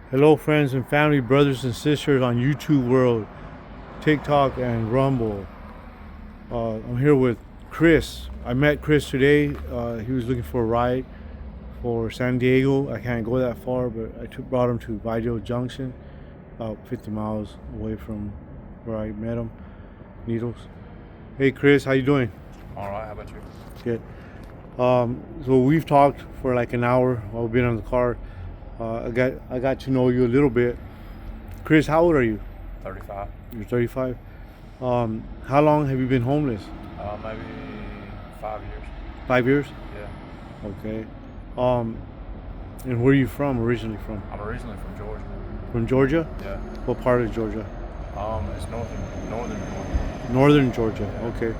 Hello, friends and family, brothers and sisters on YouTube world, TikTok, and Rumble. I'm here with Chris. I met Chris today. He was looking for a ride for San Diego. I can't go that far, but brought him to Vidal Junction, about 50 miles away from where I met him. Needles. Hey, Chris, how you doing? All right, how about you? Good. So we've talked for like an hour while we've been on the car. I got to know you a little bit. Chris, how old are you? 35. You're 35. How long have you been homeless? Maybe 5 years. 5 years? Yeah. Okay. And where are you from? Originally from? I'm originally from Georgia. From Georgia? Yeah. What part of Georgia? It's northern Georgia. Northern Georgia. Yeah. Okay.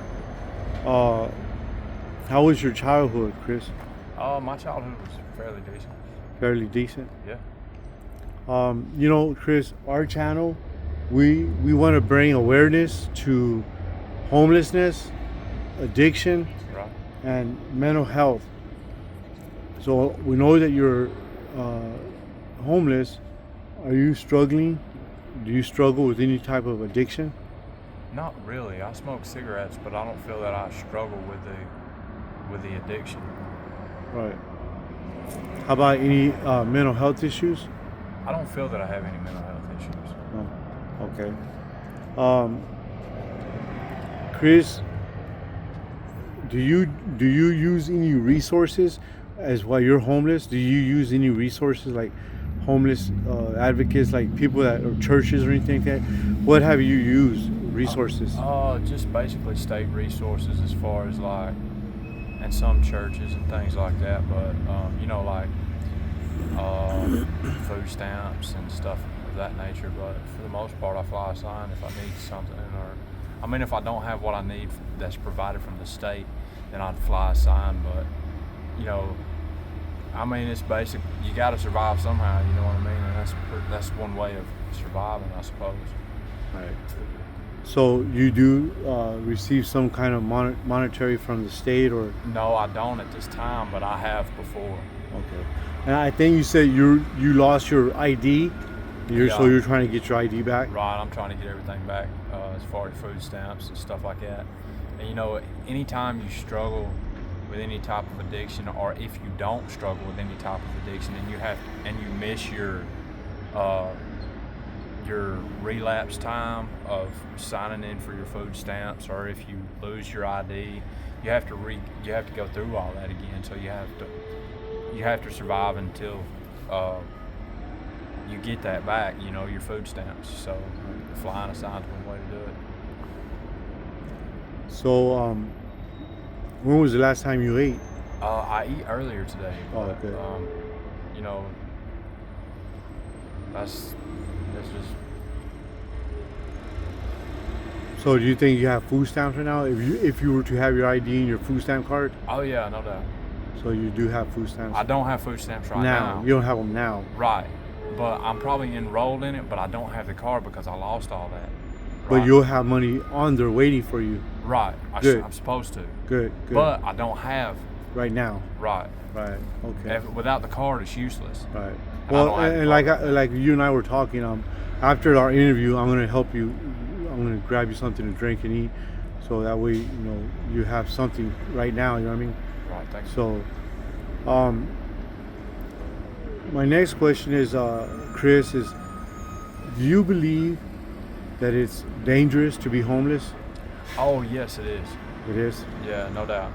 How was your childhood, Chris? My childhood was fairly decent. Fairly decent. Yeah. Chris, our channel, we want to bring awareness to homelessness, addiction, Right. and mental health. So we know that you're homeless. Are you struggling? Do you struggle with any type of addiction? Not really. I smoke cigarettes, but I don't feel that I struggle with the addiction. Right. How about any mental health issues? I don't feel that I have any mental health issues. Oh, okay. Chris, do you use any resources as while you're homeless? Do you use any resources like homeless advocates, like people that or churches or anything like that? What have you used resources? Just basically state resources as far as like, and some churches and things like that, but like food stamps and stuff of that nature. But for the most part, I fly a sign if I need something, or if I don't have what I need that's provided from the state, then I'd fly a sign. But it's basic. You got to survive somehow. You know what I mean? And that's one way of surviving, I suppose. Right. So you do receive some kind of monetary from the state, or? No, I don't at this time, but I have before. Okay. And I think you said you lost your ID. So you're trying to get your ID back? Right, I'm trying to get everything back as far as food stamps and stuff like that. And anytime you struggle with any type of addiction, or if you don't struggle with any type of addiction, and you miss your relapse time of signing in for your food stamps, or if you lose your ID, you have to go through all that again. So you have to survive until you get that back, your food stamps. So flying a sign's one way to do it. So when was the last time you ate? I eat earlier today. Oh, but, okay. That's just. So do you think you have food stamps right now? If you were to have your ID and your food stamp card? Oh yeah, no doubt. So you do have food stamps? I don't have food stamps right now. You don't have them now? Right, but I'm probably enrolled in it, but I don't have the card because I lost all that. Right? But you'll have money on there waiting for you. Right, I'm supposed to. Good. But I don't have. Right now? Right. Okay. Without the card, it's useless. Right. Well, and like you and I were talking, after our interview, I'm going to help you. I'm going to grab you something to drink and eat, so that way you have something right now. You know what I mean? Right. Thanks. So, my next question is, Chris, do you believe that it's dangerous to be homeless? Oh yes, it is. It is? Yeah, no doubt.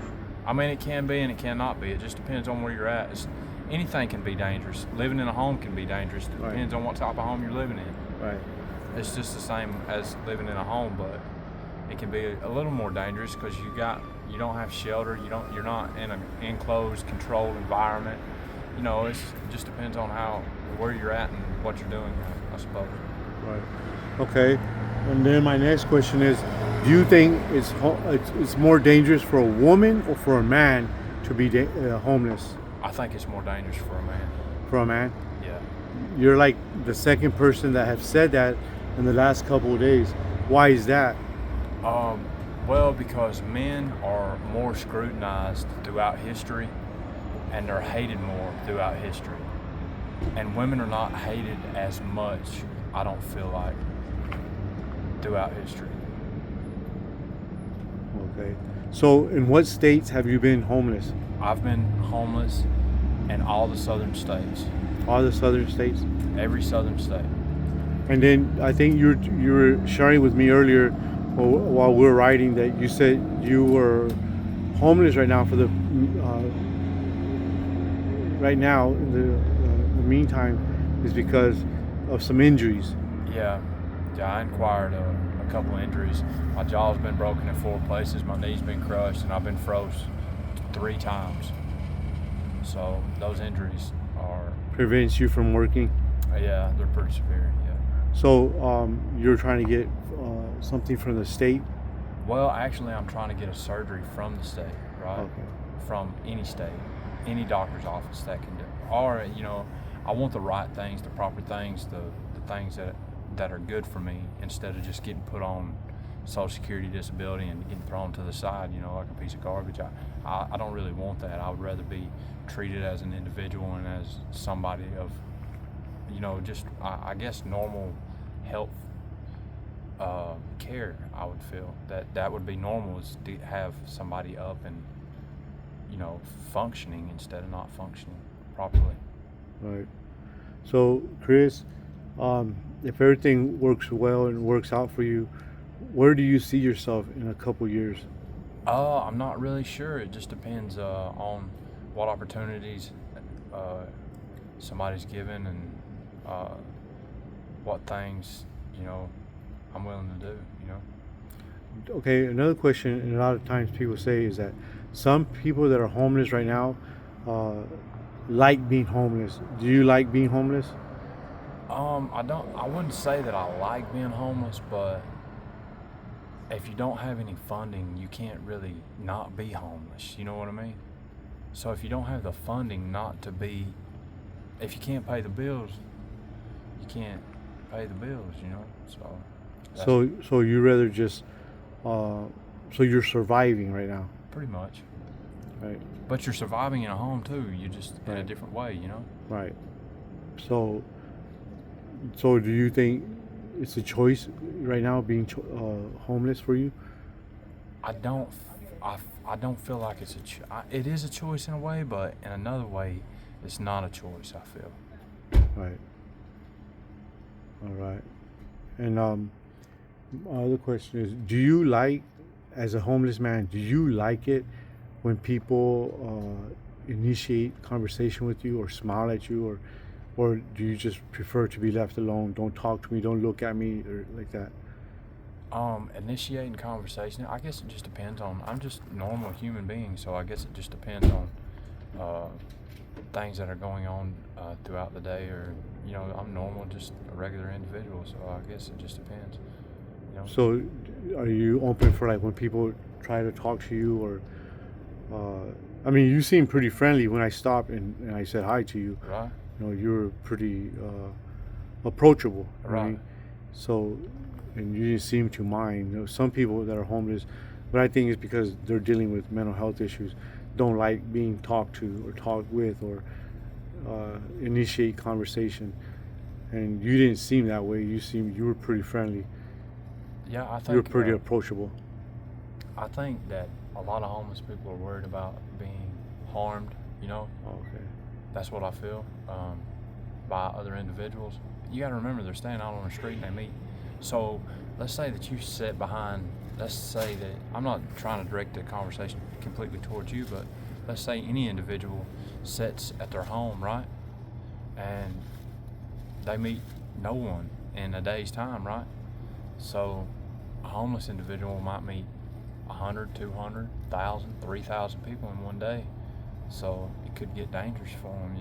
It can be and it cannot be. It just depends on where you're at. Anything can be dangerous. Living in a home can be dangerous. It depends on what type of home you're living in. Right. It's just the same as living in a home, but it can be a little more dangerous because you don't have shelter. You're not in an enclosed, controlled environment. It just depends on where you're at and what you're doing, I suppose. Right. Okay. And then my next question is, do you think it's more dangerous for a woman or for a man to be homeless? I think it's more dangerous for a man. For a man? Yeah. You're like the second person that have said that in the last couple of days. Why is that? Well, because men are more scrutinized throughout history, and they're hated more throughout history. And women are not hated as much, I don't feel like, throughout history. Okay. So, in what states have you been homeless? I've been homeless in all the southern states, All the southern states? every southern state. And then I think you were sharing with me earlier, while we were riding, that you said you were homeless right now for the right now in the meantime is because of some injuries. Yeah, I inquired a couple injuries. My jaw's been broken in 4 places, my knee's been crushed, and I've been froze 3 times. So those injuries are, Prevents you from working. yeah, they're pretty severe. Yeah. So you're trying to get something from the state. Well, actually, I'm trying to get a surgery from the state, right? Okay. From any state, any doctor's office that can do. Or, I want the right things, the proper things, the things that are good for me, instead of just getting put on Social Security disability and getting thrown to the side, like a piece of garbage. I don't really want that. I would rather be treated as an individual and as somebody of, just, I guess, normal health care. I would feel that would be normal, is to have somebody up and functioning instead of not functioning properly. Right. So Chris, if everything works well and works out for you, where do you see yourself in a couple years? I'm not really sure. It just depends on what opportunities somebody's given, and what things I'm willing to do. Okay, another question, and a lot of times people say, is that some people that are homeless right now uh, like being homeless. Do you like being homeless? I wouldn't say that I like being homeless, but if you don't have any funding, you can't really not be homeless. You know what I mean? So if you don't have the funding not to be, if you can't pay the bills, you can't pay the bills. So. So you rather just so you're surviving right now, Pretty much. right? But you're surviving in a home too. You just in a Right. different way. Right. So so do you think it's a choice right now being homeless for you? I don't. I don't feel like it's it is a choice in a way, but in another way, it's not a choice. I feel. Right. All right. And my other question is, do you like, as a homeless man, do you like it when people initiate conversation with you or smile at you, or do you just prefer to be left alone? Don't talk to me. Don't look at me, or like that. Initiating conversation. I guess it just depends on. I'm just a normal human being, so I guess it just depends on things that are going on throughout the day, or I'm normal, just a regular individual. So I guess it just depends. So, are you open for, like, when people try to talk to you, or I mean, you seem pretty friendly when I stopped and I said hi to you. Right. You were pretty approachable. Right. So, and you didn't seem to mind. Some people that are homeless, but I think it's because they're dealing with mental health issues, don't like being talked to or talked with, or initiate conversation. And you didn't seem that way. You were pretty friendly. Yeah, I think You were pretty approachable. I think that a lot of homeless people are worried about being harmed. Okay. That's what I feel, by other individuals. You got to remember, they're standing out on the street and they meet. So let's say that you sit behind. Let's say that I'm not trying to direct the conversation completely towards you, but let's say any individual sits at their home, right, and they meet no one in a day's time, right? So a homeless individual might meet 100, 200, 1,000, 3,000 people in one day. So it could get dangerous for them,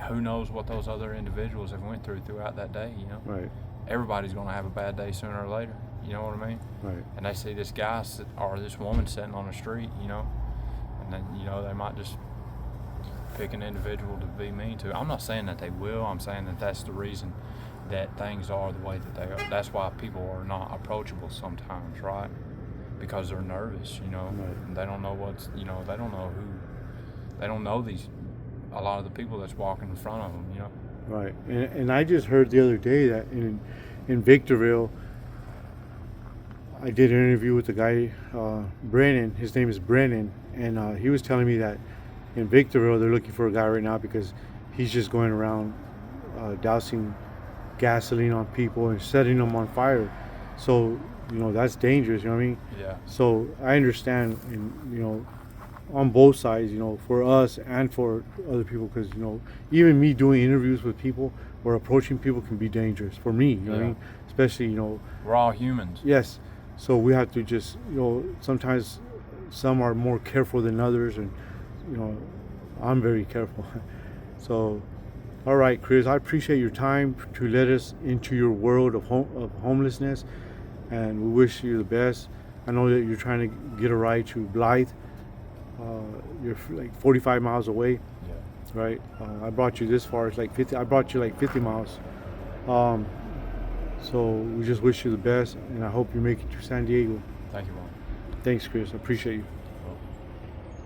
Who knows what those other individuals have went throughout that day, Right. Everybody's going to have a bad day sooner or later, you know what I mean? Right. And they see this guy or this woman sitting on the street, and then, they might just pick an individual to be mean to. I'm not saying that they will. I'm saying that that's the reason that things are the way that they are. That's why people are not approachable sometimes, right? Because they're nervous, Right. and they don't know they don't know a lot of the people that's walking in front of them, Right. And I just heard the other day that in Victorville, I did an interview with the guy, Brennan. His name is Brennan, and he was telling me that in Victorville they're looking for a guy right now because he's just going around dousing gasoline on people and setting them on fire. So that's dangerous. You know what I mean? Yeah. So I understand, and on both sides. For us and for other people, because even me doing interviews with people or approaching people can be dangerous for me. You know what I mean? Especially we're all humans. Yes. So we have to just, sometimes some are more careful than others, and I'm very careful. So, all right, Chris, I appreciate your time to let us into your world of homelessness, and we wish you the best. I know that you're trying to get a ride to Blythe. You're like 45 miles away, right? I brought you this far. It's like 50. I brought you like 50 miles. So we just wish you the best, and I hope you make it to San Diego. Thank you, Ron. Thanks, Chris. I appreciate you.